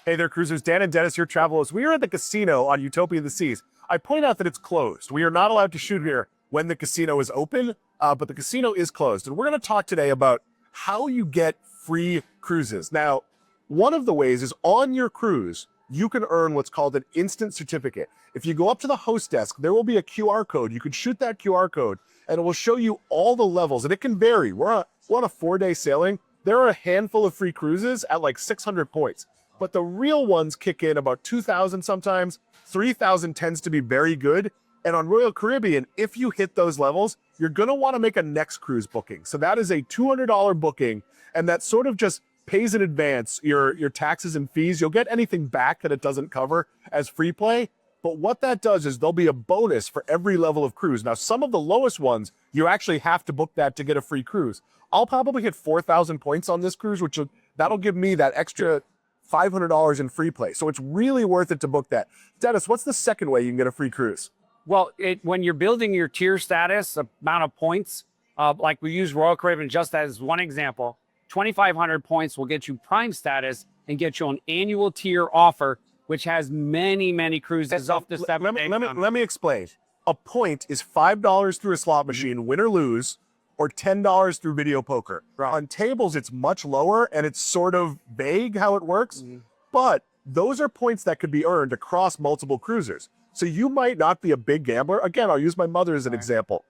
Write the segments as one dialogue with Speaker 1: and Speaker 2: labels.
Speaker 1: Hey there, cruisers. Dan and Dennis, your travel hosts. We are at the casino on Utopia of the Seas. I point out that it's closed. We are not allowed to shoot here when the casino is open, but the casino is closed. And we're going to talk today about how you get free cruises. Now, one of the ways is on your cruise, you can earn what's called an instant certificate. If you go up to the host desk, there will be a QR code. You can shoot that QR code, and it will show you all the levels, and it can vary. We're on a 4-day sailing. There are a handful of free cruises at like 600 points. But the real ones kick in about 2,000 sometimes. 3,000 tends to be very good. And on Royal Caribbean, if you hit those levels, you're going to want to make a next cruise booking. So that is a $200 booking, and that sort of just pays in advance your taxes and fees. You'll get anything back that it doesn't cover as free play. But what that does is there'll be a bonus for every level of cruise. Now, some of the lowest ones, you actually have to book that to get a free cruise. I'll probably hit 4,000 points on this cruise, that'll give me that extra $500 in free play. So it's really worth it to book that. Dennis, what's the second way you can get a free cruise?
Speaker 2: Well, when you're building your tier status, amount of points, like we use Royal Caribbean just as one example, 2,500 points will get you prime status and get you an annual tier offer, which has many, many cruises up to 7 days.
Speaker 1: Let me explain. A point is $5 through a slot machine, win or lose, or $10 through video poker.
Speaker 2: Right.
Speaker 1: On tables, it's much lower, and it's sort of vague how it works, but those are points that could be earned across multiple cruisers. So you might not be a big gambler. Again, I'll use my mother as an example.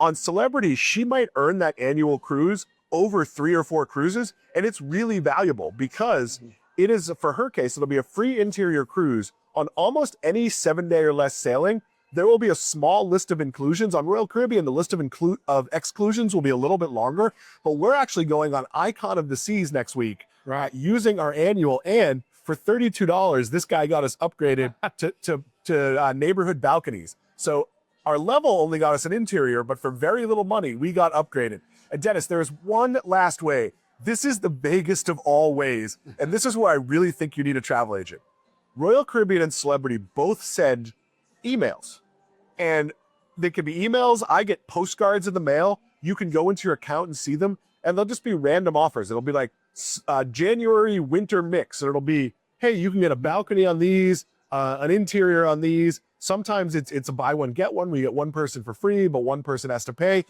Speaker 1: On Celebrity, she might earn that annual cruise over 3 or 4 cruises, and it's really valuable because it is, for her case, it'll be a free interior cruise on almost any 7-day or less sailing. There will be a small list of inclusions. On Royal Caribbean, the list of exclusions will be a little bit longer, but we're actually going on Icon of the Seas next week, right? Using our annual, and for $32, this guy got us upgraded to neighborhood balconies. So our level only got us an interior, but for very little money, we got upgraded. And Dennis, there is one last way. This is the vaguest of all ways, and this is where I really think you need a travel agent. Royal Caribbean and Celebrity both send emails, and they could be emails. I get postcards in the mail. You can go into your account and see them, and they'll just be random offers. It'll be like January winter mix, and it'll be, hey, you can get a balcony on these, an interior on these. Sometimes it's a buy one, get one. We get one person for free, but one person has to pay.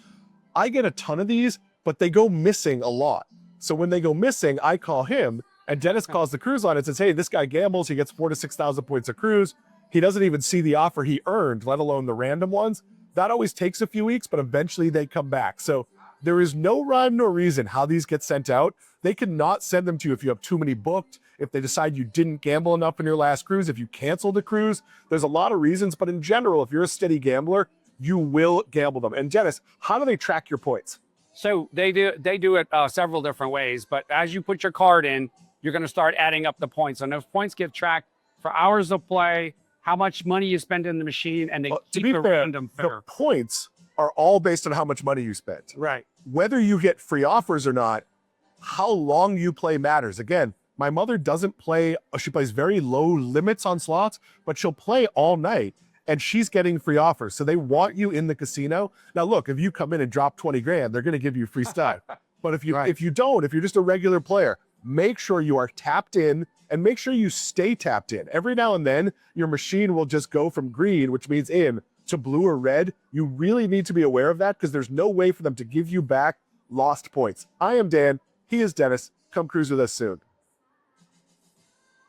Speaker 1: I get a ton of these, but they go missing a lot. So when they go missing, I call him, and Dennis calls the cruise line and says, hey, this guy gambles. He gets 4,000 to 6,000 points a cruise. He doesn't even see the offer he earned, let alone the random ones. That always takes a few weeks, but eventually they come back. So there is no rhyme nor reason how these get sent out. They cannot send them to you if you have too many booked, if they decide you didn't gamble enough in your last cruise, if you canceled a cruise. There's a lot of reasons, but in general, if you're a steady gambler, you will gamble them. And Dennis, how do they track your points?
Speaker 2: So they do it several different ways, but as you put your card in, you're going to start adding up the points. And those points get tracked for hours of play, how much money you spend in the machine, and they keep a random fare.
Speaker 1: The points are all based on how much money you spent.
Speaker 2: Right.
Speaker 1: Whether you get free offers or not, how long you play matters. Again, my mother doesn't play, she plays very low limits on slots, but she'll play all night, and she's getting free offers. So they want you in the casino. Now look, if you come in and drop 20 grand, they're going to give you free stuff. But if you don't, if you're just a regular player, make sure you are tapped in, and make sure you stay tapped in. Every now and then, your machine will just go from green, which means in, to blue or red. You really need to be aware of that, because there's no way for them to give you back lost points. I am Dan. He is Dennis. Come cruise with us soon.